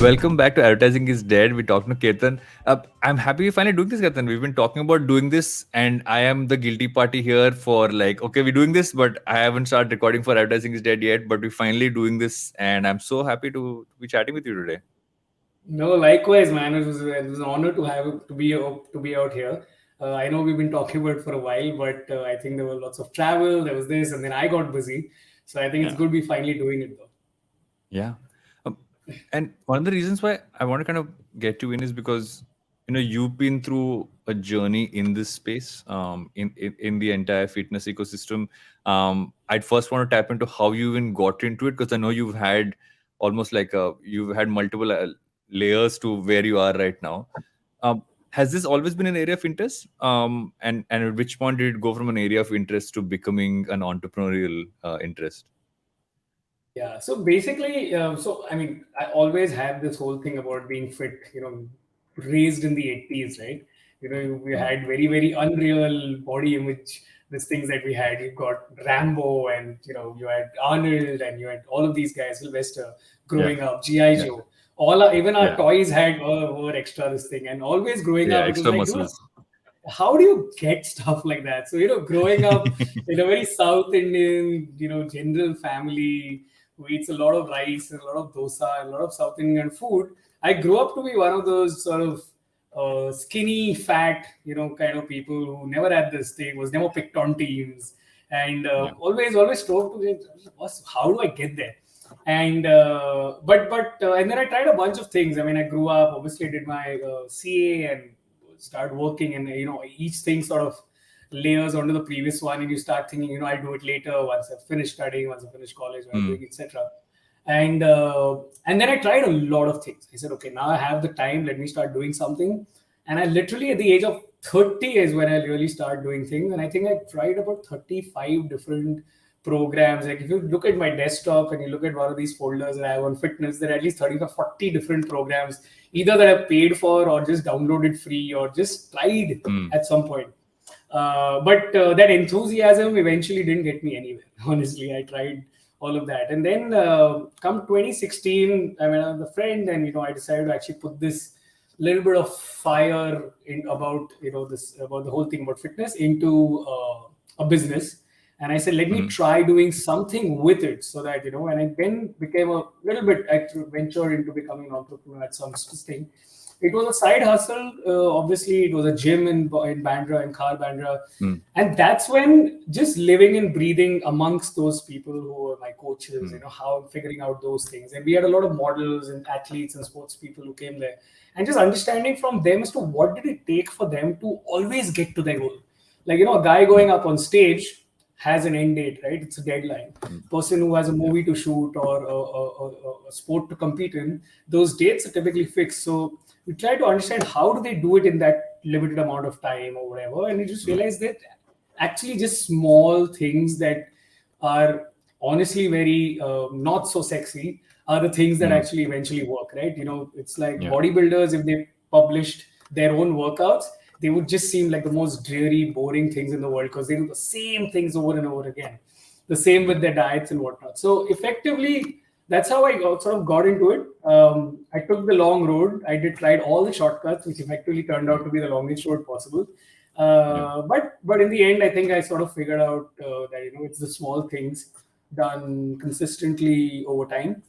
Welcome back to Advertising is Dead. We're talking to Ketan. I'm happy we're finally doing this, Ketan. We've been talking about doing this, and I am the guilty party here for like, okay, we're doing this, but I haven't started recording for Advertising is Dead yet. But we're finally doing this, and I'm so happy to be chatting with you today. No, likewise, man. It was an honor to be out here. I know we've been talking about it for a while, but I think there were lots of travel. There was this, and then I got busy. So I think it's Yeah. good we finally doing it though. Yeah. Um, and one of the reasons why I want to kind of get you in is because you've been through a journey in this space, in the entire fitness ecosystem. I'd first want to tap into how you even got into it, because I know you've had almost like you've had multiple layers to where you are right now. Has this always been an area of interest? And at which point did it go from an area of interest to becoming an entrepreneurial interest? Yeah. So basically, so I mean, I always had this whole thing about being fit. Raised in the 80s, right? We Mm. had very very unreal body image. These things that we had. You got Rambo, and you had Arnold, and you had all of these guys. Sylvester Yeah. growing up, GI Yeah. Joe. Even our Yeah. toys had were extra this thing, and always growing Yeah. up, it was Extra like, dude, muscles. how do you get stuff like that? So, growing up in a very South Indian, general family who eats a lot of rice and a lot of dosa and a lot of South Indian food, I grew up to be one of those sort of skinny, fat, kind of people who never had this thing, was never picked on teams, and Yeah. always strove to get, how do I get there? And and then I tried a bunch of things. I mean, I grew up, obviously did my CA and start working, and each thing sort of layers onto the previous one, and you start thinking, I'll do it later once I've finished studying, once I finish college, when I'm Mm. doing, etc. And then I tried a lot of things. I said, okay, now I have the time, let me start doing something. And I literally, at the age of 30 is when I really start doing things. And I think I tried about 35 different programs. Like if you look at my desktop and you look at one of these folders that I have on fitness, there are at least 30 to 40 different programs, either that I've paid for or just downloaded free or just tried Mm. at some point. But that enthusiasm eventually didn't get me anywhere. Honestly, I tried all of that, and then come 2016, I met a friend, and I decided to actually put this little bit of fire in about this about the whole thing about fitness into a business. And I said, let me Mm. try doing something with it, so that and I then became a little bit, I ventured into becoming an entrepreneur at some thing. It was a side hustle. Obviously, it was a gym in Bandra, in Khar Bandra. Mm. And that's when just living and breathing amongst those people who were my coaches, Mm. how figuring out those things. And we had a lot of models and athletes and sports people who came there. And just understanding from them as to what did it take for them to always get to their goal. Like, a guy Mm. going up on stage has an end date, right? It's a deadline. Mm. Person who has a Yeah. movie to shoot or a sport to compete in, those dates are typically fixed. So we try to understand how do they do it in that limited amount of time or whatever, and you just Mm. realize that actually just small things that are honestly very not so sexy are the things that Mm. actually eventually work, right? It's like Yeah. bodybuilders, if they published their own workouts, they would just seem like the most dreary, boring things in the world, because they do the same things over and over again. The same with Mm. their diets and whatnot. So effectively, that's how I sort of got into it. I took the long road. I did tried all the shortcuts, which effectively turned out Mm. to be the longest road possible. Yeah. But in the end, I think I sort of figured out that it's the small things done consistently over time,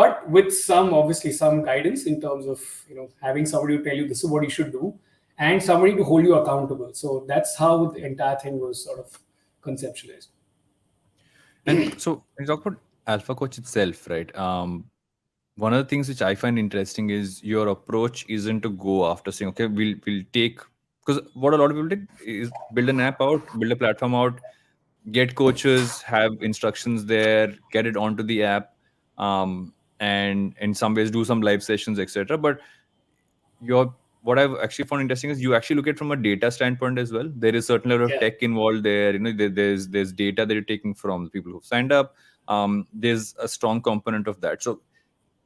but with some, obviously, some guidance in terms of having somebody to tell you this is what you should do, and somebody to hold you accountable. So that's how the entire thing was sort of conceptualized. And so when you talk about Alpha Coach itself, right? One of the things which I find interesting is your approach isn't to go after saying, okay, we'll take, because what a lot of people did is build an app out, build a platform out, get coaches, have instructions there, get it onto the app, and in some ways do some live sessions, etc. But your what I've actually found interesting is you actually look at it from a data standpoint as well. There is certain level of Yeah. tech involved there. There's data that you're taking from the people who've signed up. There's a strong component of that. So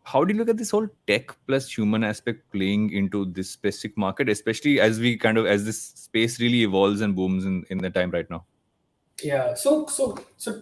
how do you look at this whole tech plus human aspect playing into this specific market, especially as this space really evolves and booms in the time right now? Yeah, so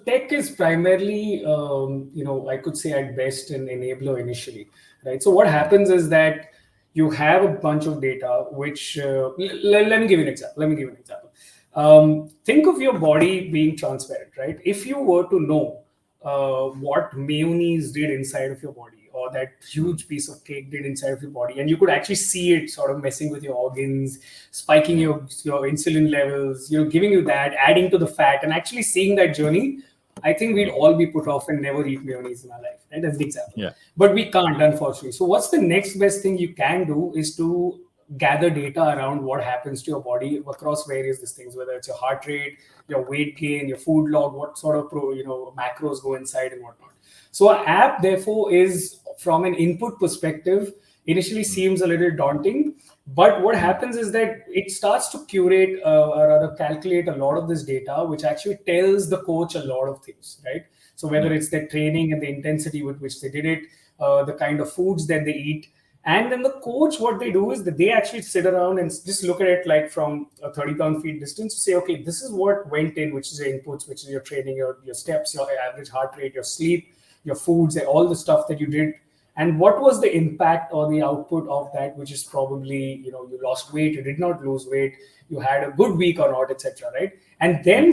tech is primarily, I could say at best an enabler initially, right? So what Mm, happens is that you have a bunch of data, which let me give you an example. Let me give you an example. Think of your body being transparent, right? If you were to know what mayonnaise did inside of your body, or that mm, huge piece of cake did inside of your body, and you could actually see it sort of messing with your organs, spiking yeah, your insulin levels, giving you that, adding to the fat, and actually seeing that journey, I think we'd mm, all be put off and never eat mayonnaise in our life, right? That's the example. yeah, But we can't, unfortunately. So what's the next best thing you can do is to gather data around what happens to your body across various these things, whether it's your heart rate, your weight gain, your food log, what sort of macros go inside and whatnot. So an app, therefore, is from an input perspective, initially mm, seems a little daunting. But what mm, happens is that it starts to curate or rather calculate a lot of this data, which actually tells the coach a lot of things, right? So whether yeah, it's their training and the intensity with which they did it, the kind of foods that they eat, and then the coach, what they do is that they actually sit around and just look at it like from a 30,000 feet distance to say, okay, this is what went in, which is your inputs, which is your training, your steps, your average heart rate, your sleep, your foods, and all the stuff that you did. And what was the impact or the output of that, which is probably, you lost weight, you did not lose weight, you had a good week or not, etc. Right? And yeah,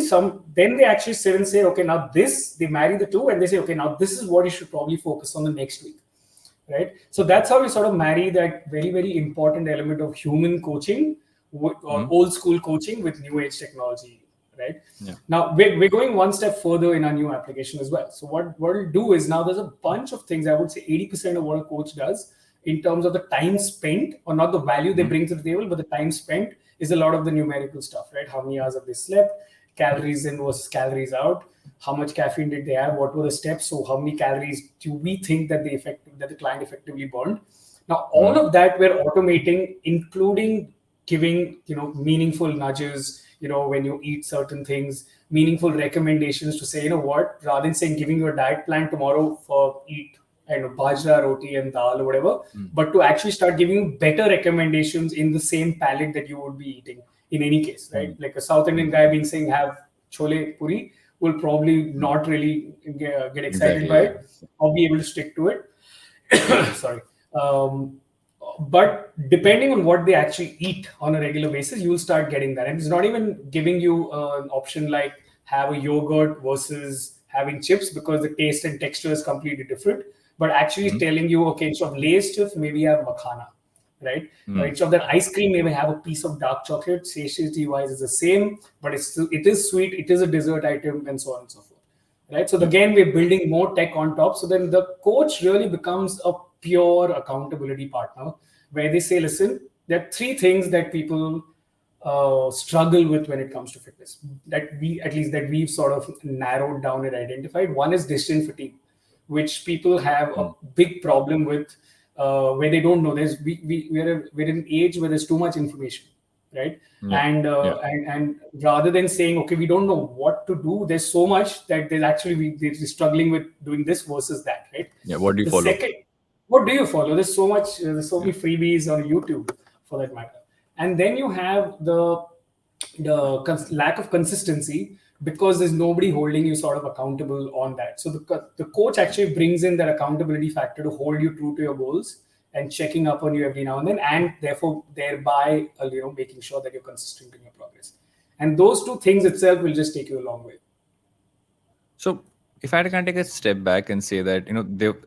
then they actually sit and say, okay, now this, they marry the two and they say, okay, now this is what you should probably focus on the next week, right? So that's how we sort of marry that very, very important element of human coaching or mm, old school coaching with new age technology, right? yeah, Now we're going one step further in our new application as well. So what we'll do is now there's a bunch of things. I would say 80% of what a coach does in terms of the time spent, or not the value they mm, bring to the table, but the time spent is a lot of the numerical stuff, right? How many hours have they slept, calories in versus calories out, how much caffeine did they have, what were the steps, so how many calories do we think that the client effectively burned. Now all mm, of that we're automating, including giving meaningful nudges, when you eat certain things, meaningful recommendations to say, what, rather than saying giving you a diet plan tomorrow for eat bajra roti and dal or whatever, mm, but to actually start giving you better recommendations in the same palette that you would be eating in any case, right? mm, Like a South Indian mm, guy being saying have chole puri will probably mm. not really get excited Exactly. by Yeah. it or be able to stick to it. Sorry. um, but depending on what they actually eat on a regular basis, you'll start getting that. And it's not even giving you an option like have a yogurt versus having chips, because the taste and texture is completely different, but actually Mm, telling you, okay, instead of Lay's chips, maybe have makhana, right? mm, Instead of that ice cream, maybe have a piece of dark chocolate. Satiety wise is the same, but it is sweet, it is a dessert item, and so on and so forth, right? So yeah. again, we're building more tech on top. So then the coach really becomes a pure accountability partner, where they say, listen, there are three things that people struggle with when it comes to fitness, that we, at least that we've sort of narrowed down and identified. One is decision fatigue, which people have a Mm, big problem with, where they don't know. We're in an age where there's too much information, right? yeah. Yeah. And rather than saying, okay, we don't know what to do, there's so much that there's actually they're struggling with doing this versus that, right? Yeah. What do you The follow? second, what do you follow? There's so Yeah. many freebies on YouTube for that matter. And then you have the lack of consistency, because there's nobody holding you sort of accountable on that. So the coach actually brings in that accountability factor to hold you true to your goals and checking up on you every now and then, and therefore thereby making sure that you're consistent in your progress. And those two things itself will just take you a long way. So if I can take a step back and say that,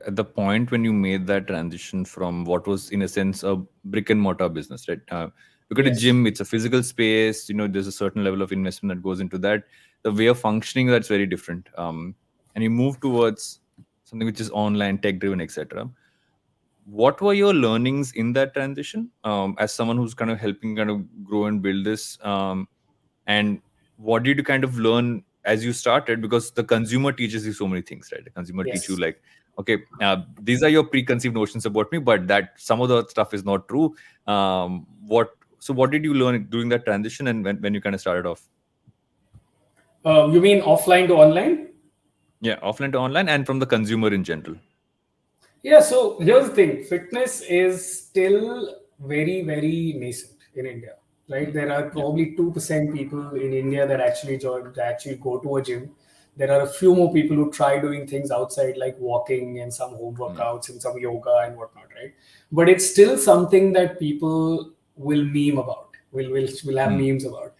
at the point when you made that transition from what was in a sense a brick and mortar business, right? Look at a Yes. gym, it's a physical space, there's a certain level of investment that goes into that. The way of functioning, that's very different. And you move towards something which is online, tech driven, etc. What were your learnings in that transition, as someone who's kind of helping kind of grow and build this? And what did you kind of learn as you started? Because the consumer teaches you so many things, right? The consumer teach you Yes. like, okay, these are your preconceived notions about me, but that some of the stuff is not true. What did you learn during that transition, and when you kind of started off? You mean offline to online? Yeah, offline to online, and from the consumer in general. Yeah, so here's the thing, fitness is still very, very nascent in India. right? There are Yeah. probably 2% people in India that actually go to a gym. There are a few more people who try doing things outside, like walking and some home Mm. workouts and some yoga and whatnot, right? But it's still something that people will meme about, will have Mm. memes about.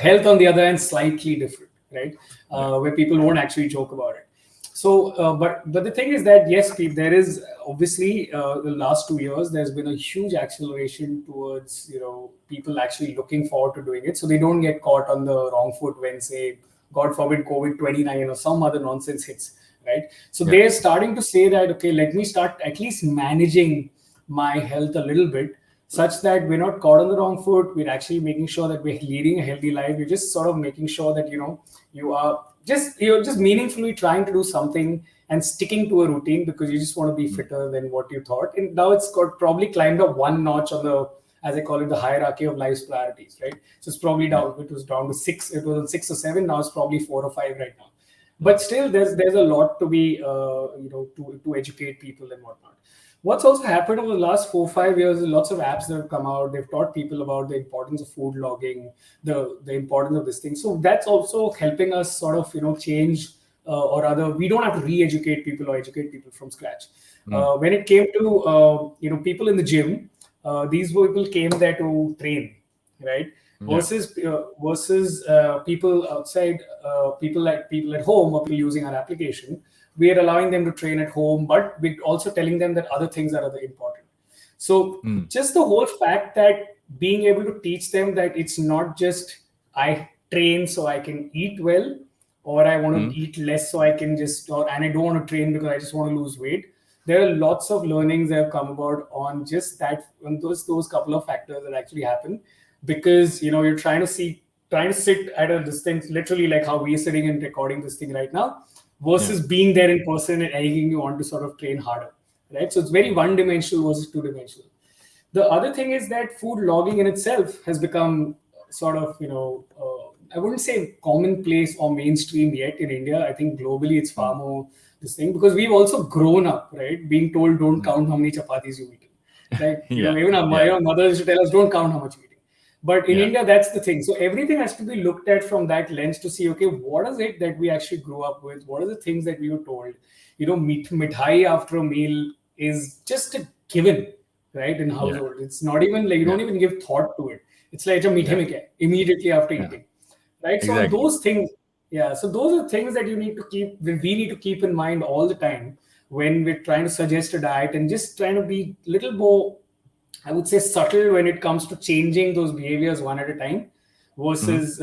Health, on the other hand, slightly different, right? Yeah. Where people won't actually joke about it. So, but the thing is that yes, Pete, there is obviously the last 2 years there's been a huge acceleration towards people actually looking forward to doing it, so they don't get caught on the wrong foot when, say, God forbid, COVID-19 or some other nonsense hits, right? So Yeah. they're starting to say that, okay, let me start at least managing my health a little bit, such that we're not caught on the wrong foot. We're actually making sure that we're leading a healthy life. We're just sort of making sure that you're just meaningfully trying to do something and sticking to a routine because you just want to be Mm. fitter than what you thought. And now it's got probably climbed up one notch on the, as I call it, the hierarchy of life's priorities, right? So it's probably Yeah. down. It was down to six. It was on 6 or 7. Now it's probably 4 or 5 right now. Mm. But still, there's a lot to be to educate people and whatnot. What's also happened over the last 4 or 5 years is lots of apps that have come out. They've taught people about the importance of food logging, the importance of this thing. So that's also helping us sort of change, or rather, we don't have to re-educate people or educate people from scratch. Mm. When it came to people in the gym, these people came there to train, right? Yeah. Versus people outside, people at home or people using our application. We are allowing them to train at home, but we're also telling them that other things are other important. So Mm. just the whole fact that being able to teach them that it's not just I train so I can eat well, or I want Mm. to eat less so I can just, or and I don't want to train because I just want to lose weight. There are lots of learnings that have come about on just that, on those couple of factors that actually happen, because you're trying to sit at a distance, literally like how we're sitting and recording this thing right now, Yeah. versus being there in person and egging you on to sort of train harder, right? So it's very Mm. one-dimensional versus two-dimensional. The other thing is that food logging in itself has become sort of, I wouldn't say commonplace or mainstream yet in India. I think globally it's far Mm. more this thing, because we've also grown up, right, being told don't Mm. count how many chapatis you eat. Like, Yeah. even our Yeah. mothers used to tell us don't count how much you're eating. But in Yeah. India, that's the thing. So everything has to be looked at from that lens to see, okay, what is it that we actually grew up with? What are the things that we were told? Mithai after a meal is just a given, right? In Yeah. household, it's not even like you Yeah. don't even give thought to it. It's like a meet Yeah. immediately after Yeah. eating, right? So on Exactly. those things, yeah. So those are things that we need to keep in mind all the time when we're trying to suggest a diet, and just trying to be little more, I would say, subtle when it comes to changing those behaviors one at a time, Mm. versus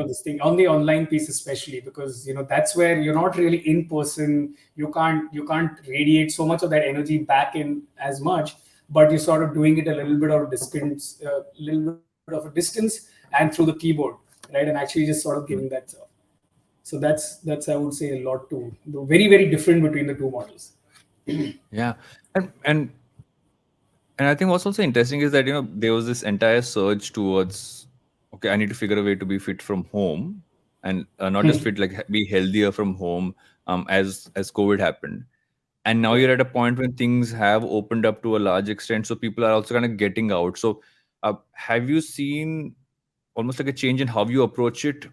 this thing on the online piece, especially because that's where you're not really in person. You can't radiate so much of that energy back in as much, but you're sort of doing it a little bit of distance and through the keyboard, right? And actually just sort of giving Mm. that stuff. So that's I would say a lot too. Very very different between the two models. Yeah. And and I think what's also interesting is that there was this entire surge towards, okay, I need to figure a way to be fit from home, and not just fit, like be healthier from home, as COVID happened. And now Yeah. you're at a point when things have opened up to a large extent, so people are also kind of getting out. So have you seen almost like a change in how you approach it,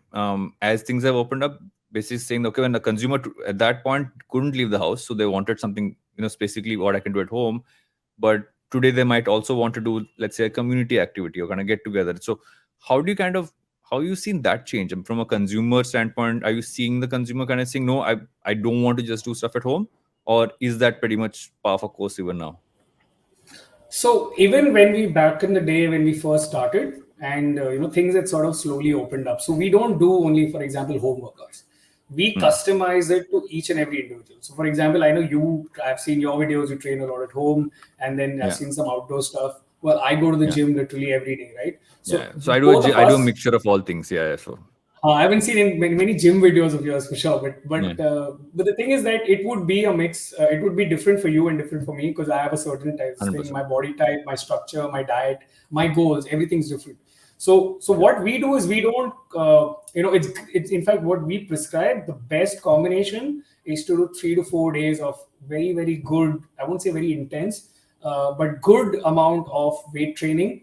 as things have opened up, basically saying, okay, when the consumer at that point couldn't leave the house, so they wanted something, basically what I can do at home, but today they might also want to do, let's say, a community activity or kind of get together. So how you seen that change? And from a consumer standpoint, are you seeing the consumer kind of saying, no, I don't want to just do stuff at home, or is that pretty much par for course even now? So even when we back in the day when we first started, and things that sort of slowly opened up. So we don't do only, for example, home workouts. We Hmm. customize it to each and every individual. So for example, I know I've seen your videos. You train a lot at home, and then I've Yeah. seen some outdoor stuff. Well, I go to the Yeah. gym literally every day, right? Yeah. So So both of I do a us, mixture of all things. Yeah. Yeah. So I haven't seen many gym videos of yours for sure, but yeah. but the thing is that it would be a mix. It would be different for you and different for me, because I have a certain type of thing. 100%. My body type, my structure, my diet, my goals, everything's different. So Yeah. what we do is we don't it's in fact what we prescribe. The best combination is to do 3 to 4 days of very very good. I won't say very intense, but good amount of weight training,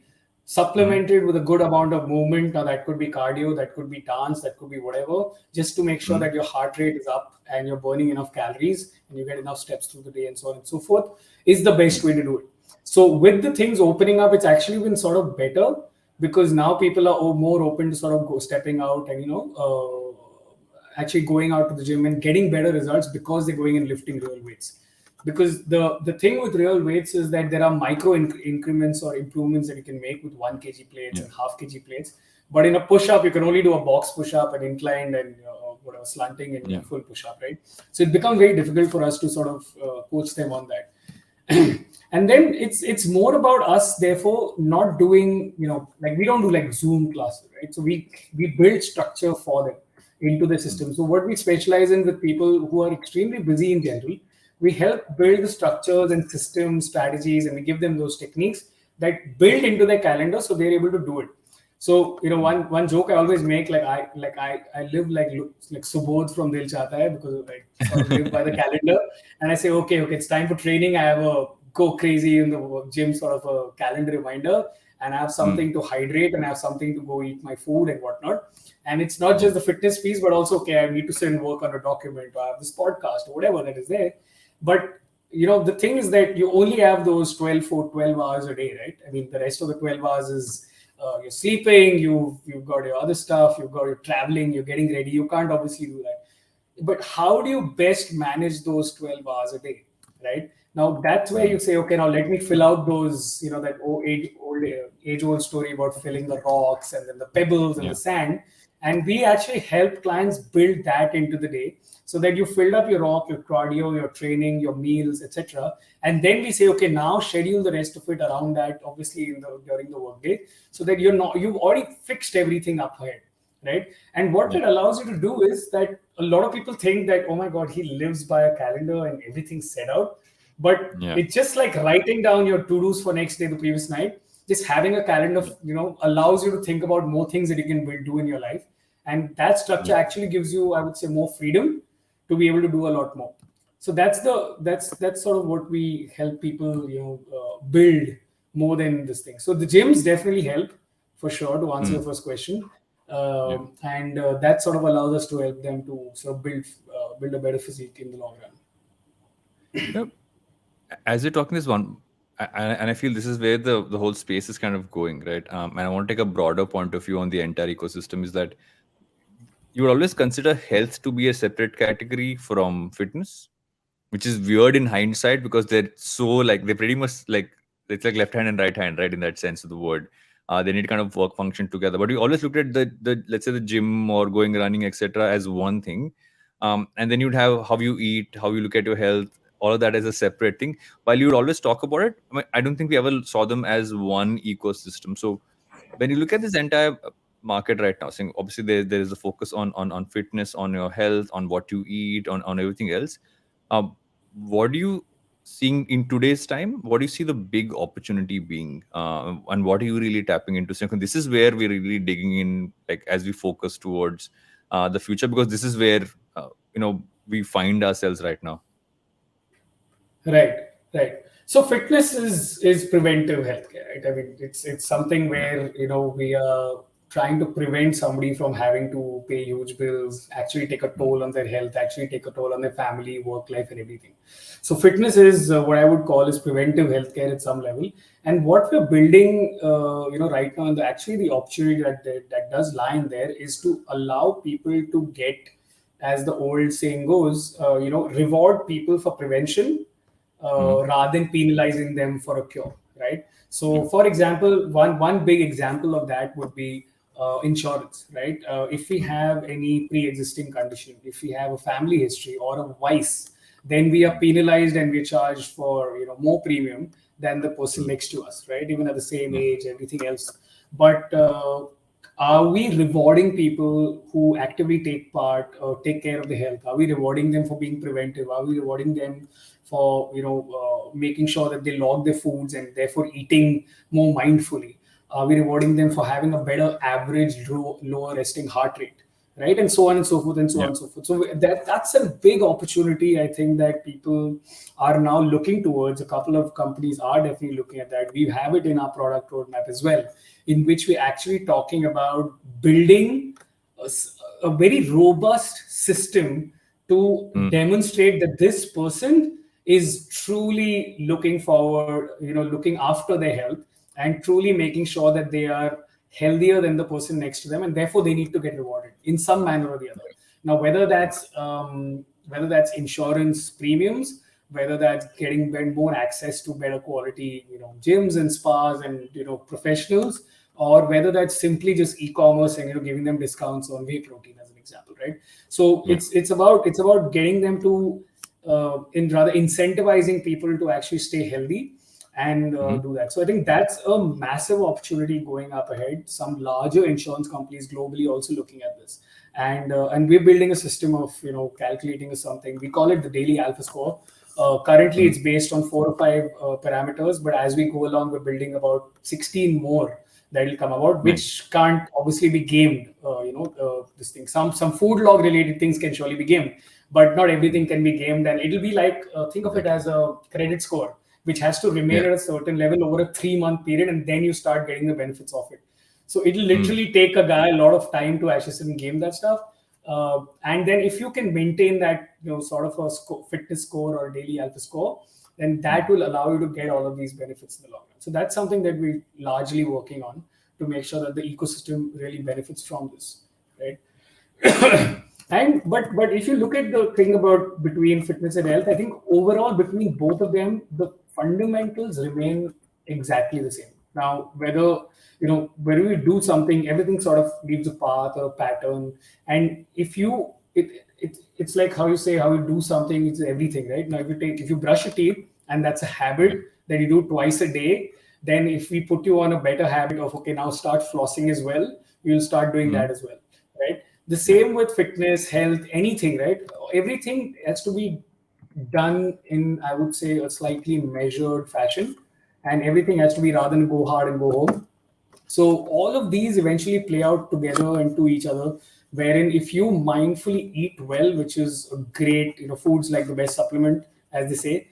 supplemented with a good amount of movement. Now that could be cardio, that could be dance, that could be whatever, just to make sure that your heart rate is up and you're burning enough calories and you get enough steps through the day and so on and so forth, is the best way to do it. So with the things opening up, it's actually been sort of better, because now people are more open to sort of stepping out and actually going out to the gym and getting better results, because they're going and lifting real weights. Because the thing with real weights is that there are micro increments or improvements that you can make with 1 kg plates and half kg plates. But in a push-up, you can only do a box push-up, an inclined, and whatever, slanting, and full push-up, right? So it becomes very difficult for us to sort of coach them on that. And then it's more about us, therefore, not doing, like we don't do like Zoom classes, right? So we build structure for them into the system. So what we specialize in with people who are extremely busy in general, we help build the structures and systems, strategies, and we give them those techniques that build into their calendar, so they're able to do it. So one joke I always make, I live like Subodh from Dil Chahta Hai, because I sort of live by the calendar, and I say okay, it's time for training. I have a go crazy in the gym sort of a calendar reminder, and I have something to hydrate, and I have something to go eat my food and whatnot. And it's not just the fitness piece, but also, okay, I need to sit and work on a document, or I have this podcast, or whatever that is there. But the thing is that you only have those 12 hours a day, right? I mean, the rest of the 12 hours is you're sleeping, you've got your other stuff, you've got your traveling, you're getting ready. You can't obviously do that. But how do you best manage those 12 hours a day, right? Now that's where you say, okay, now let me fill out those, that age-old story about filling the rocks and then the pebbles and the sand. And we actually help clients build that into the day, so that you filled up your rock, your cardio, your training, your meals, etc. And then we say, okay, now schedule the rest of it around that, obviously during the workday, so that you've already fixed everything up ahead, right? And what it allows you to do is that a lot of people think that, oh my God, he lives by a calendar and everything's set out. But it's just like writing down your to-dos for next day, the previous night. Just having a calendar, allows you to think about more things that you can do in your life. And that structure actually gives you, I would say, more freedom to be able to do a lot more. So that's sort of what we help people, build more than this thing. So the gyms definitely help, for sure, to answer your first question. And that sort of allows us to help them to sort of build a better physique in the long run. As you're talking this one, and I feel this is where the whole space is kind of going, right? And I want to take a broader point of view on the entire ecosystem, is that you would always consider health to be a separate category from fitness, which is weird in hindsight, because they're so they're pretty much it's like left hand and right hand, right? In that sense of the word, they need to kind of work function together. But we always looked at the let's say the gym or going running, etc., as one thing, and then you'd have how you eat, how you look at your health, all of that as a separate thing. While you would always talk about it, I don't think we ever saw them as one ecosystem. So when you look at this entire market right now, saying obviously there is a focus on fitness, on your health, on what you eat, on everything else. What do you seeing in today's time? What do you see the big opportunity being, and what are you really tapping into? So this is where we're really digging in, as we focus towards the future, because this is where we find ourselves right now. Right. So fitness is preventive healthcare, right? I mean, it's something where we are trying to prevent somebody from having to pay huge bills, actually take a toll on their health, actually take a toll on their family, work life, and everything. So fitness is what I would call is preventive healthcare at some level. And what we're building, right now, and actually the opportunity that does lie in there, is to allow people to get, as the old saying goes, reward people for prevention rather than penalizing them for a cure, right? So, for example, one big example of that would be insurance, right? If we have any pre-existing condition, if we have a family history or a vice, then we are penalized and we're charged for more premium than the person next to us, right? Even at the same age, everything else. But are we rewarding people who actively take part or take care of the health? Are we rewarding them for being preventive? Are we rewarding them for making sure that they log their foods and therefore eating more mindfully? Are we rewarding them for having a better average lower resting heart rate, right? And so on and so forth, and so on Yeah. and so forth. So that's a big opportunity, I think, that people are now looking towards. A couple of companies are definitely looking at that. We have it in our product roadmap as well, in which we're actually talking about building a very robust system to demonstrate that this person is truly looking forward, looking after their health and truly making sure that they are healthier than the person next to them, and therefore they need to get rewarded in some manner or the other. Now, whether that's insurance premiums, whether that's getting more access to better quality, gyms and spas and professionals, or whether that's simply just e-commerce and giving them discounts on whey protein as an example, right? So Yeah. it's about getting them to in rather incentivizing people to actually stay healthy and do that. So I think that's a massive opportunity going up ahead. Some larger insurance companies globally also looking at this, and we're building a system of calculating something. We call it the daily alpha score. Currently, it's based on 4 or 5 parameters, but as we go along, we're building about 16 more that will come about, Nice. which can't obviously be gamed. This thing, some food log related things can surely be gamed, but not everything can be gamed, and it'll be like think of it Exactly. as a credit score which has to remain Yeah. at a certain level over a 3-month period, and then you start getting the benefits of it. So it'll literally take a guy a lot of time to actually sit and game that stuff. And then if you can maintain that, sort of a fitness score or a daily alpha score, then that will allow you to get all of these benefits in the long run. So that's something that we're largely working on to make sure that the ecosystem really benefits from this, right? And if you look at the thing about between fitness and health, I think overall between both of them, the fundamentals remain exactly the same. Now, whether we do something, everything sort of leaves a path or a pattern. And it's like how you do something, it's everything, right? Now, if you brush your teeth and that's a Yeah. habit that you do twice a day, then if we put you on a better habit of, okay, now start flossing as well, you'll start doing that as well, right? The Yeah. same with fitness, health, anything, right? Everything has to be done in, I would say, a slightly measured fashion, and everything has to be rather than go hard and go home. So all of these eventually play out together into each other, wherein if you mindfully eat well, which is a great, food's like the best supplement, as they say.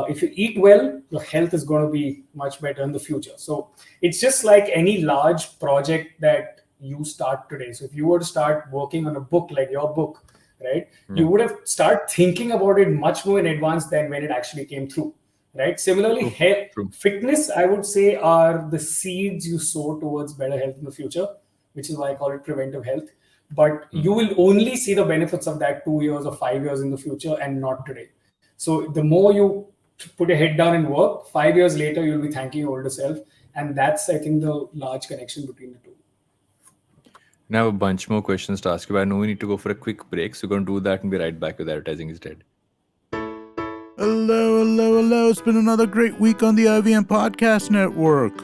If you eat well, your health is going to be much better in the future. So it's just like any large project that you start today. So if you were to start working on a book like your book, right, you Yeah. would have start thinking about it much more in advance than when it actually came through, right? Similarly, True. True. fitness, I would say, are the seeds you sow towards better health in the future, which is why I call it preventive health. But you will only see the benefits of that 2 years or 5 years in the future and not today. So the more you put your head down and work, 5 years later, you'll be thanking your older self. And that's, I think, the large connection between the two. Now I have a bunch more questions to ask you, but I know we need to go for a quick break. So we're going to do that and be right back with Advertising is Dead. Hello, hello, hello. It's been another great week on the IVM Podcast Network.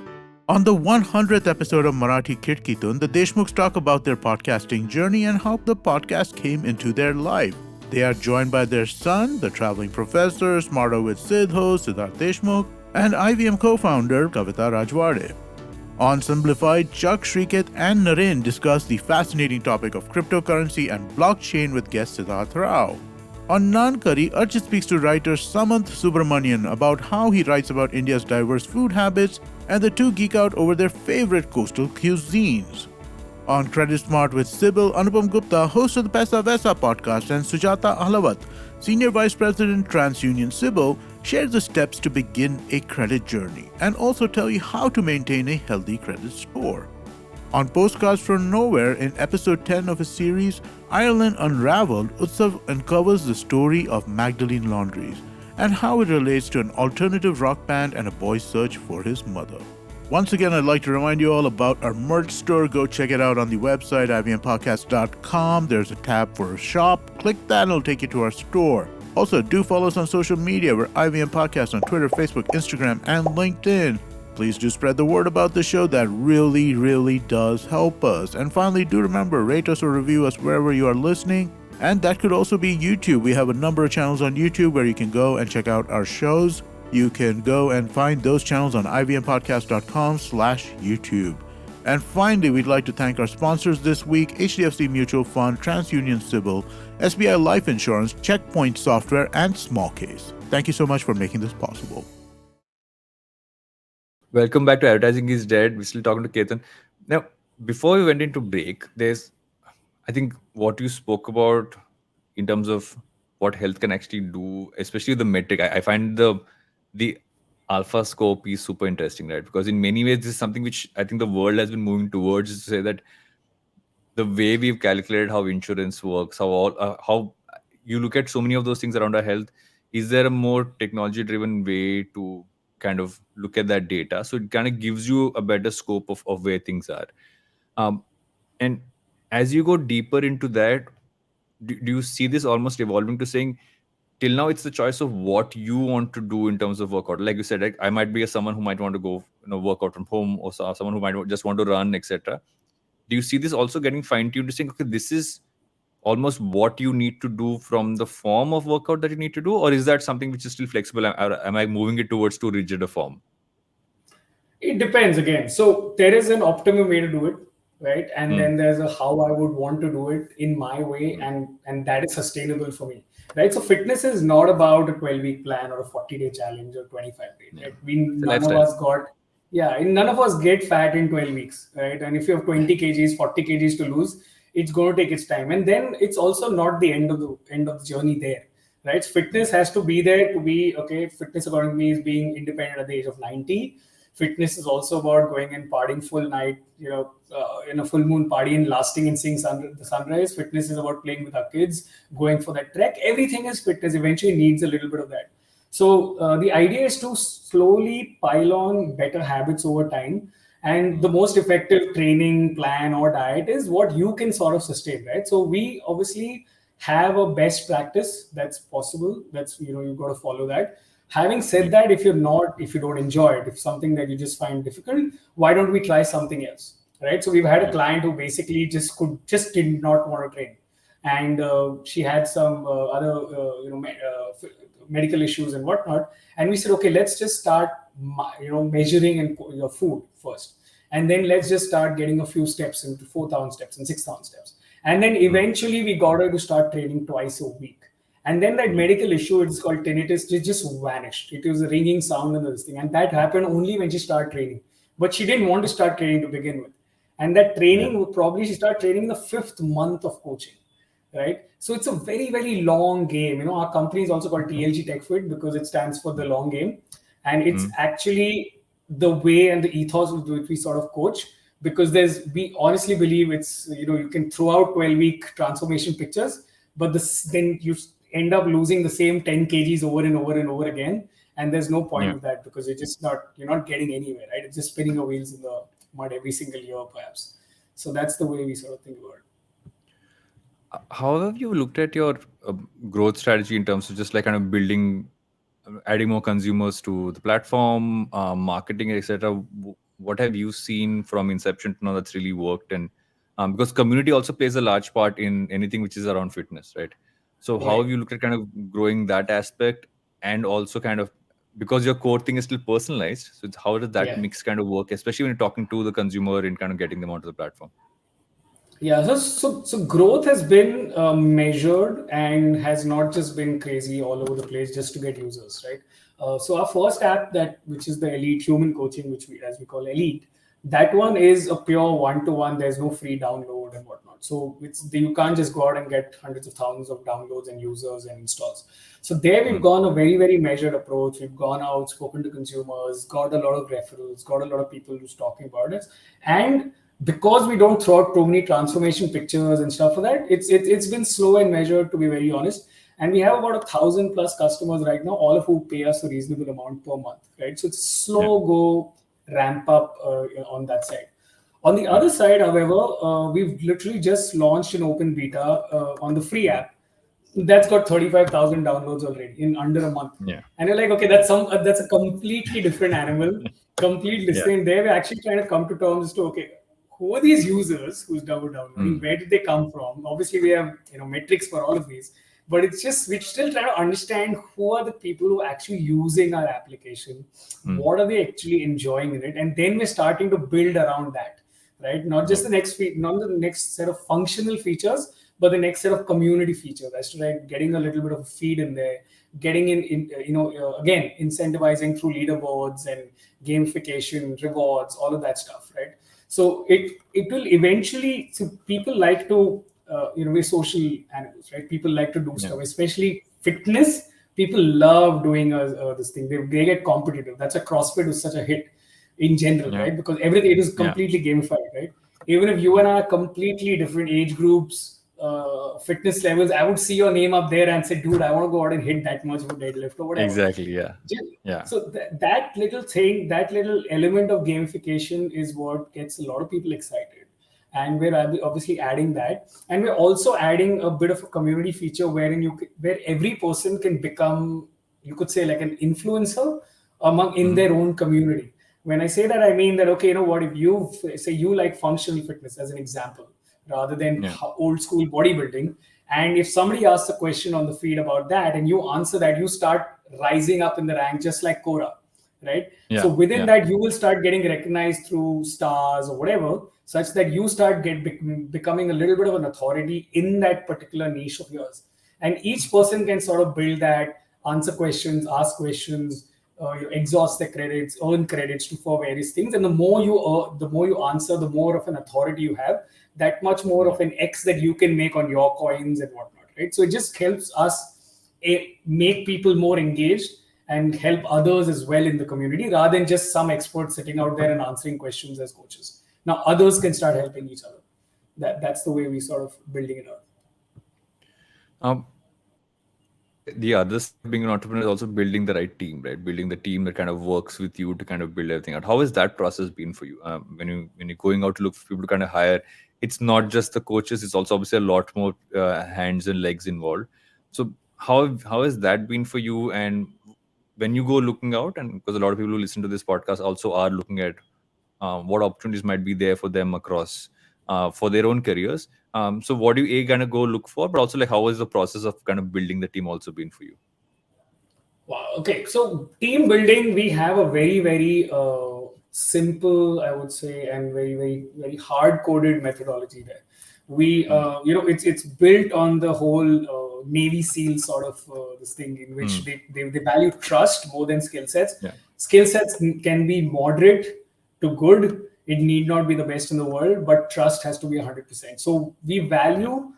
On the 100th episode of Marathi Kirkitun, the Deshmukhs talk about their podcasting journey and how the podcast came into their life. They are joined by their son, the traveling professor, Smarter with Sid host Siddharth Deshmukh, and IVM co-founder Kavita Rajwade. On Simplified, Chuck, Shrikit, and Naren discuss the fascinating topic of cryptocurrency and blockchain with guest Siddharth Rao. On Naan Curry, Archit speaks to writer Samanth Subramanian about how he writes about India's diverse food habits, and the two geek out over their favorite coastal cuisines. On Credit Smart with Sybil, Anupam Gupta, host of the Paisa Vaisa podcast, and Sujata Ahlawat, Senior Vice President TransUnion Sybil, shares the steps to begin a credit journey and also tell you how to maintain a healthy credit score. On Postcards from Nowhere, in episode 10 of his series, Ireland Unraveled, Utsav uncovers the story of Magdalene Laundries and how it relates to an alternative rock band and a boy's search for his mother. Once again, I'd like to remind you all about our merch store. Go check it out on the website, ivmpodcast.com. There's a tab for a shop. Click that and it'll take you to our store. Also, do follow us on social media. We're IVM Podcast on Twitter, Facebook, Instagram, and LinkedIn. Please do spread the word about the show. That really, really does help us. And finally, do remember, rate us or review us wherever you are listening. And that could also be YouTube. We have a number of channels on YouTube where you can go and check out our shows. You can go and find those channels on ivmpodcast.com/YouTube. And finally, we'd like to thank our sponsors this week: HDFC Mutual Fund, TransUnion Civil, SBI Life Insurance, Checkpoint Software, and Smallcase. Thank you so much for making this possible. Welcome back to Advertising is Dead. We're still talking to Ketan. Now, before we went into break, I think what you spoke about in terms of what health can actually do, especially the metric. I find the alpha score piece super interesting, right? Because in many ways, this is something which I think the world has been moving towards, is to say that the way we've calculated how insurance works, how you look at so many of those things around our health. Is there a more technology driven way to kind of look at that data, so it kind of gives you a better scope of where things are? Um, and as you go deeper into that, do you see this almost evolving to saying, till now it's the choice of what you want to do in terms of workout? Like you said, like, I might be someone who might want to go, work out from home, or someone who might just want to run, etc. Do you see this also getting fine-tuned to saying, okay, this is almost what you need to do from the form of workout that you need to do? Or is that something which is still flexible? Am I moving it towards too rigid a form? It depends again. So there is an optimum way to do it, right? And then Mm. there's a how I would want to do it in my way, and that is sustainable for me, right? So fitness is not about a 12-week plan or a 40-day challenge or 25-day. Yeah. Right? It's a None of lifestyle. us none of us get fat in 12 weeks, right? And if you have 20 kgs, 40 kgs to lose, it's going to take its time. And then it's also not the end of the journey there, right? Fitness has to be there to be okay. Fitness, according to me, is being independent at the age of 90. Fitness is also about going and partying full night, in a full moon party and lasting and seeing the sunrise. Fitness is about playing with our kids, going for that trek. Everything is fitness. Eventually needs a little bit of that. So the idea is to slowly pile on better habits over time. And the most effective training plan or diet is what you can sort of sustain, right? So we obviously have a best practice that's possible. That's, you've got to follow that. Having said that, if you don't enjoy it, if something that you just find difficult, why don't we try something else, right? So we've had a client who basically just did not want to train, and she had some other medical issues and whatnot, and we said, okay, let's just start measuring in your food first, and then let's just start getting a few steps into 4,000 steps and 6,000 steps, and then eventually we got her to start training twice a week. And then that medical issue, it's called tinnitus, it just vanished. It was a ringing sound and this thing. And that happened only when she started training. But she didn't want to start training to begin with. And that training would probably, she started training in the 5th month of coaching, right? So it's a very, very long game. Our company is also called TLG TechFit because it stands for the long game. And it's actually the way and the ethos with which we sort of coach, because we honestly believe it's, you can throw out 12-week transformation pictures, but then you end up losing the same 10 kgs over and over and over again, and there's no point of that, because you're not getting anywhere, right? It's just spinning your wheels in the mud every single year, perhaps. So that's the way we sort of think about it. How have you looked at your growth strategy in terms of just like kind of building, adding more consumers to the platform, marketing, etc.? What have you seen from inception to now that's really worked? And because community also plays a large part in anything which is around fitness, right? So how have you looked at kind of growing that aspect, and also kind of, because your core thing is still personalized, so how does that mix kind of work, especially when you're talking to the consumer and kind of getting them onto the platform? Yeah, so growth has been measured and has not just been crazy all over the place just to get users, right? So our first app, which is the Elite Human Coaching, which we call Elite, that one is a pure one-to-one. There's no free download and whatnot. So you can't just go out and get hundreds of thousands of downloads and users and installs. So there we've gone a very, very measured approach. We've gone out, spoken to consumers, got a lot of referrals, got a lot of people who's talking about it, and because we don't throw out too many transformation pictures and stuff like that, it's been slow and measured, to be very honest. And we have about 1,000 plus customers right now, all of who pay us a reasonable amount per month, right? So it's slow go ramp up on that side. On the other side, however, we've literally just launched an open beta on the free app. That's got 35,000 downloads already in under a month. And you're like, okay, that's a completely different animal, completely different. There we're actually trying to come to terms to, okay, who are these users who's downloading? Where did they come from? Obviously, we have metrics for all of these, but it's just we're still trying to understand who are the people who are actually using our application, what are they actually enjoying in it, and then we're starting to build around that. right? Not just the not the next set of functional features, but the next set of community features. As to like getting a little bit of a feed in there, getting again incentivizing through leaderboards and gamification, rewards, all of that stuff, right? So it will eventually. So people like to we're social animals, right? People like to do stuff, especially fitness. People love doing this thing. They get competitive. That's why CrossFit is such a hit in general, right? Because everything it is completely gamified, right? Even if you and I are completely different age groups, fitness levels, I would see your name up there and say, dude, I want to go out and hit that much of a deadlift or whatever. Exactly. Yeah. So that little thing, that little element of gamification is what gets a lot of people excited. And we're obviously adding that, and we're also adding a bit of a community feature wherein where every person can become, you could say, like an influencer in their own community. When I say that, I mean that, okay, you know what, if you say you like functional fitness as an example, rather than old school bodybuilding, and if somebody asks a question on the feed about that and you answer that, you start rising up in the rank just like Cora, right? So within that, you will start getting recognized through stars or whatever, such that you start becoming a little bit of an authority in that particular niche of yours. And each person can sort of build that, answer questions, ask questions, exhaust their credits, earn credits for various things. And the more you answer, the more of an authority you have, that much more of an X that you can make on your coins and whatnot, right? So it just helps us make people more engaged and help others as well in the community, rather than just some experts sitting out there and answering questions as coaches. Now others can start helping each other. That's the way we sort of building it out. The other side of being an entrepreneur is also building the right team, right? Building the team that kind of works with you to kind of build everything out. How has that process been for you? When you're going out to look for people to kind of hire, it's not just the coaches; it's also obviously a lot more hands and legs involved. So how has that been for you? And when you go looking out, and because a lot of people who listen to this podcast also are looking at what opportunities might be there for them across for their own careers. So what do you kind of go look for, but also like how has the process of kind of building the team also been for you? Wow. Okay. So team building, we have a very, very simple, I would say, and very, very, very hard-coded methodology there. We, it's built on the whole Navy SEAL sort of this thing in which they value trust more than skill sets. Skill sets can be moderate to good. It need not be the best in the world, but trust has to be 100%. So we value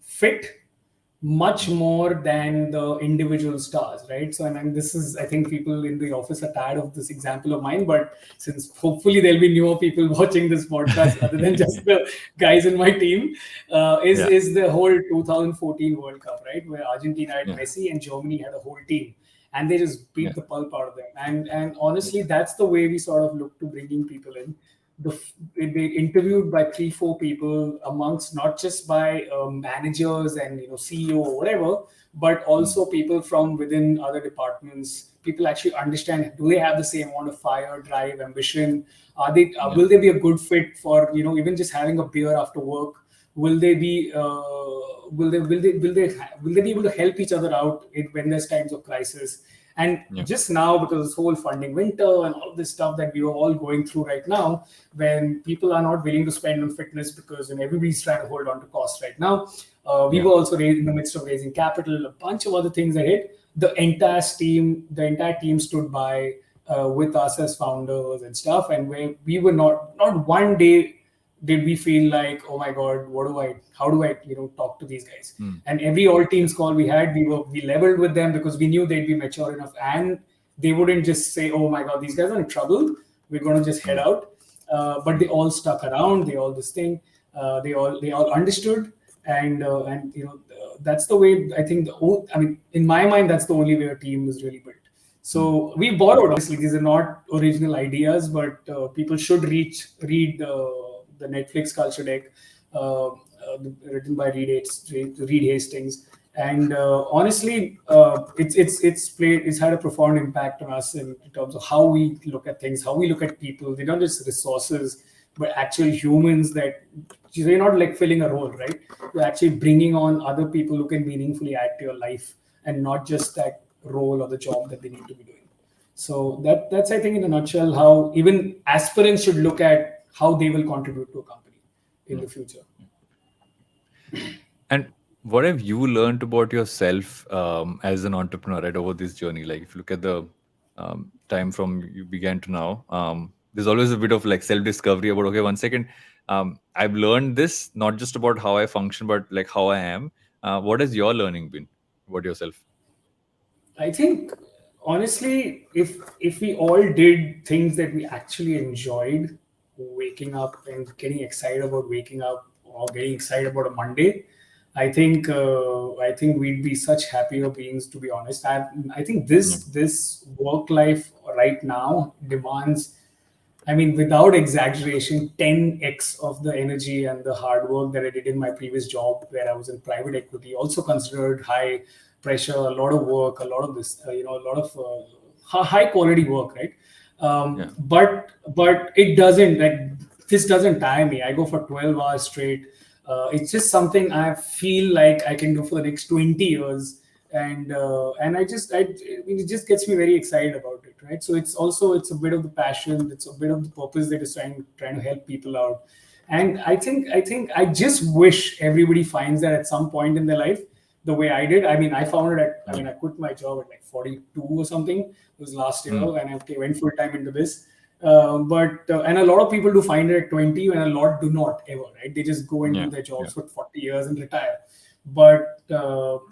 fit much more than the individual stars, right? So, and this is, I think people in the office are tired of this example of mine, but since hopefully there'll be newer people watching this podcast other than just the guys in my team, is the whole 2014 World Cup, right? Where Argentina had Messi and Germany had a whole team. And they just beat the pulp out of them. And honestly, that's the way we sort of look to bringing people in. They interviewed by 3-4 people amongst not just by managers and CEO or whatever, but also people from within other departments. People actually understand, do they have the same amount of fire, drive, ambition? Will they be a good fit for even just having a beer after work? Will they be will they be able to help each other out when there's times of crisis? And just now, because this whole funding winter and all of this stuff that we are all going through right now, when people are not willing to spend on fitness because everybody's trying to hold on to costs right now. We were also in the midst of raising capital, a bunch of other things that hit. The entire team stood by with us as founders and stuff. And where we were not one day did we feel like, oh my God, how do I talk to these guys? And every all teams call we had, we leveled with them because we knew they'd be mature enough and they wouldn't just say, oh my God, these guys are in trouble, we're going to just head out. But they all stuck around, they all they all understood. And that's the way, I think, in my mind, that's the only way a team is really built. So we borrowed, obviously, these are not original ideas, but people should read the Netflix culture deck written by Reed Hastings. And honestly, it's had a profound impact on us in terms of how we look at things, how we look at people. They're not just resources, but actual humans that you're not like filling a role, right? You're actually bringing on other people who can meaningfully add to your life and not just that role or the job that they need to be doing. So that's I think in a nutshell how even aspirants should look at how they will contribute to a company in the future. And what have you learned about yourself as an entrepreneur, right, over this journey? Like, if you look at the time from you began to now, there's always a bit of like self-discovery about, okay, 1 second, I've learned this, not just about how I function, but like how I am. What has your learning been about yourself? I think honestly, if we all did things that we actually enjoyed, waking up and getting excited about waking up or getting excited about a Monday, I think we'd be such happier beings. To be honest, I think this work life right now demands, I mean, without exaggeration, 10x of the energy and the hard work that I did in my previous job, where I was in private equity, also considered high pressure, a lot of work, a lot of this, a lot of high quality work, right? Yeah. But it doesn't, like, this doesn't tire me. I go for 12 hours straight. It's just something I feel like I can do for the next 20 years. And I mean, it just gets me very excited about it, right? So it's a bit of the passion, it's a bit of the purpose that is trying to help people out. And I just wish everybody finds that at some point in their life, the way I did. I mean, I found it at, I mean, I quit my job at like 42 or something. It was last year, and I went full time into this. And a lot of people do find it at 20, and a lot do not ever, right? They just go and do their jobs for 40 years and retire. But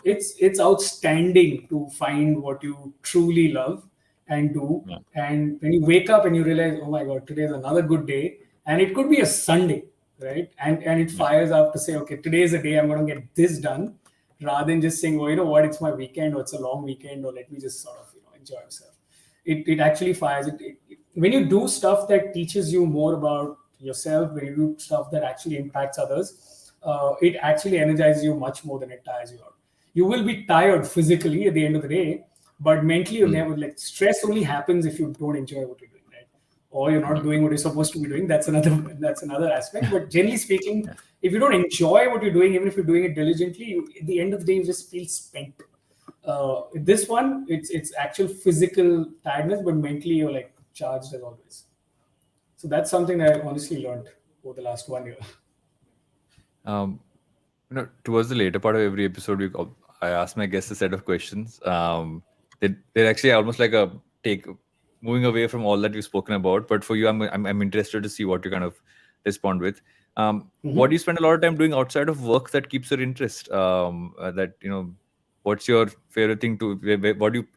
it's outstanding to find what you truly love and do. And when you wake up and you realize, oh my God, today is another good day, and it could be a Sunday, right? And it fires up to say, okay, today is the day I'm going to get this done, rather than just saying, oh, you know what, it's my weekend, or it's a long weekend, or let me just sort of enjoy myself. It actually fires. When you do stuff that teaches you more about yourself, when you do stuff that actually impacts others, it actually energizes you much more than it tires you out. You will be tired physically at the end of the day, but mentally you never, like, stress only happens if you don't enjoy what you're doing, right? Or you're not doing what you're supposed to be doing. That's another aspect. But generally speaking, if you don't enjoy what you're doing, even if you're doing it diligently, at the end of the day you just feel spent. This one, it's actual physical tiredness, but mentally you're like charged as always. So that's something that I honestly learned over the last 1 year. Towards the later part of every episode, I ask my guests a set of questions. They're actually almost like a moving away from all that we've spoken about. But for you, I'm interested to see what you kind of respond with. What do you spend a lot of time doing outside of work that keeps your interest? What's your favorite thing to? What do you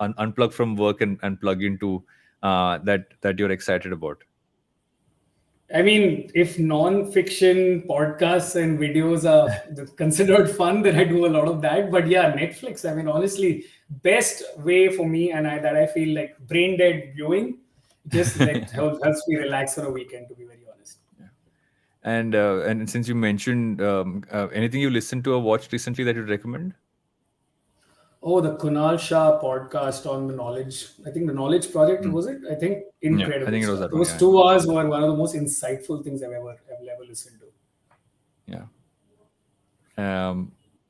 unplug from work and plug into that you're excited about? I mean, if non-fiction podcasts and videos are considered fun, then I do a lot of that. But yeah, Netflix, I mean, honestly, best way for me, and that I feel like brain dead viewing, just like helps me relax for a weekend, to be very honest. Yeah. And since you mentioned anything you listened to or watched recently that you'd recommend? Oh, the Kunal Shah podcast on the Knowledge. I think the Knowledge Project, was it? I think incredible. Yeah, I think it was that one. Those 2 hours were one of the most insightful things I've ever listened to. Yeah.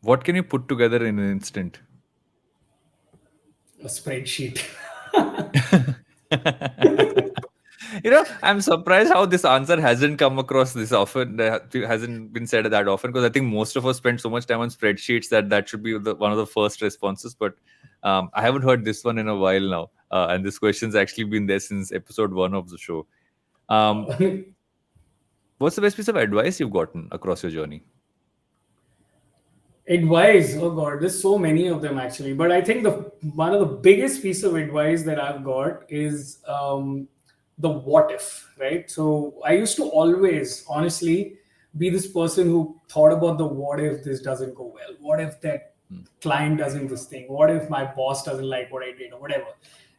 What can you put together in an instant? A spreadsheet. I'm surprised how this answer hasn't come across this often. Hasn't been said that often, because I think most of us spend so much time on spreadsheets that should be one of the first responses. But I haven't heard this one in a while now, and this question's actually been there since episode 1 of the show. What's the best piece of advice you've gotten across your journey? Advice, oh God, there's so many of them actually. But I think one of the biggest piece of advice that I've got is the what if, right? So I used to always, honestly, be this person who thought about the what if this doesn't go well? What if that client doesn't this thing? What if my boss doesn't like what I did or whatever?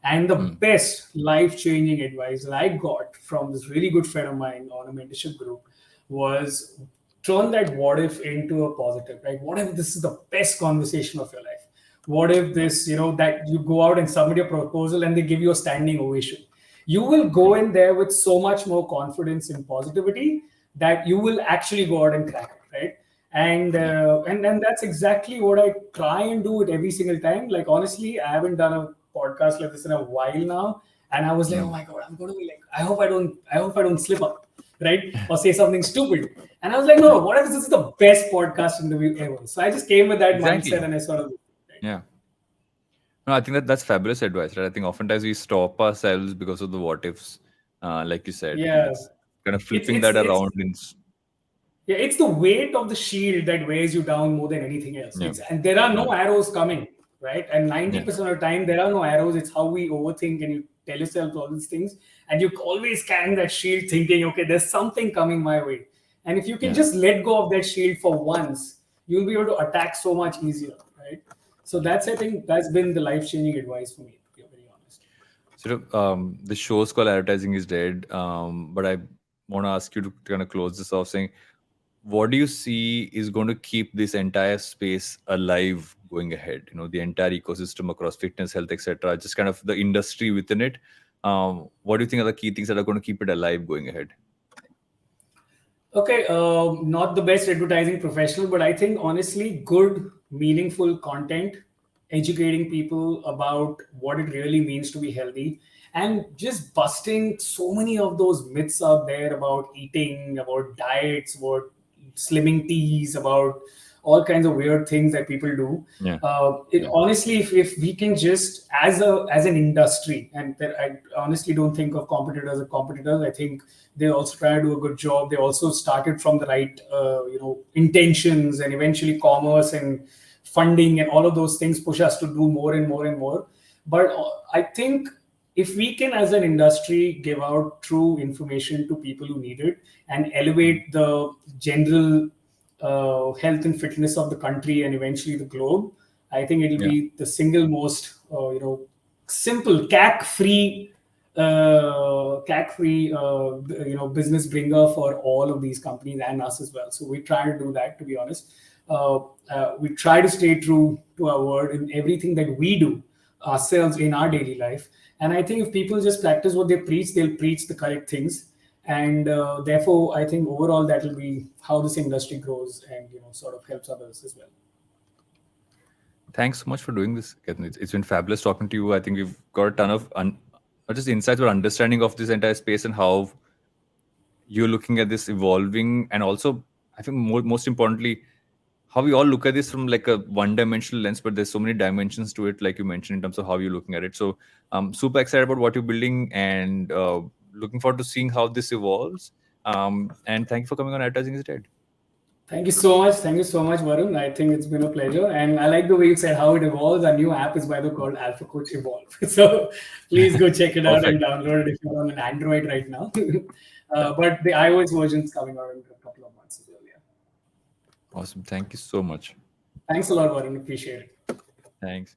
And the best life-changing advice that I got from this really good friend of mine on a mentorship group was turn that what if into a positive, right? What if this is the best conversation of your life? What if this, that you go out and submit your proposal and they give you a standing ovation? You will go in there with so much more confidence and positivity that you will actually go out and crack it, right? And that's exactly what I try and do it every single time. Like, honestly, I haven't done a podcast like this in a while now, and I was like, oh my God, I'm going to be like, I hope I don't slip up. right? Or say something stupid. And I was like, no, what if this is the best podcast interview ever? So I just came with that Exactly. mindset and I sort of, right? Yeah. No, I think that's fabulous advice, right? I think oftentimes we stop ourselves because of the what ifs, like you said, and Yeah. it's kind of It's, flipping it's, that it's, around. Yeah, it's the weight of the shield that wears you down more than anything else. Yeah, And there are no yeah, arrows coming, right? And 90% yeah, of the time, there are no arrows. It's how we overthink and you tell yourself all these things. And you always carry that shield thinking, okay, there's something coming my way. And if you can yeah. just let go of that shield for once, you'll be able to attack so much easier, right? So that's, I think, that's been the life-changing advice for me, to be very honest. The show's called Advertising is Dead. But I want to ask you to kind of close this off saying, what do you see is going to keep this entire space alive going ahead? The entire ecosystem across fitness, health, etc. Just kind of the industry within it. What do you think are the key things that are going to keep it alive going ahead? Okay, not the best advertising professional, but I think honestly, good, meaningful content, educating people about what it really means to be healthy, and just busting so many of those myths out there about eating, about diets, about slimming teas, about all kinds of weird things that people do. Yeah, It honestly, if we can just as an industry, and I honestly don't think of competitors as competitors. I think they also try to do a good job. They also started from the right intentions, and eventually commerce and funding and all of those things push us to do more and more and more. But I think if we can, as an industry, give out true information to people who need it and elevate the general health and fitness of the country and eventually the globe, I think it'll yeah, be the single most simple CAC free business bringer for all of these companies and us as well. So we try to do that, to be honest. We try to stay true to our word in everything that we do ourselves in our daily life. And I think if people just practice what they preach, they'll preach the correct things. And therefore, I think overall that will be how this industry grows and sort of helps others as well. Thanks so much for doing this, Ketan. It's been fabulous talking to you. I think we've got a ton of not just insights but understanding of this entire space and how you're looking at this evolving, and also I think most importantly how we all look at this from like a one-dimensional lens, but there's so many dimensions to it, like you mentioned, in terms of how you're looking at it. So I'm super excited about what you're building, and looking forward to seeing how this evolves. And thank you for coming on Advertising is Dead. Thank you so much. Thank you so much, Varun. I think it's been a pleasure. And I like the way you said how it evolves. Our new app is, by the way, called Alpha Coach Evolve. So please go check it out and Perfect. download it if you're on an Android right now. But the iOS version is coming out in a couple of months as well. Yeah. Awesome. Thank you so much. Thanks a lot, Varun. Appreciate it. Thanks.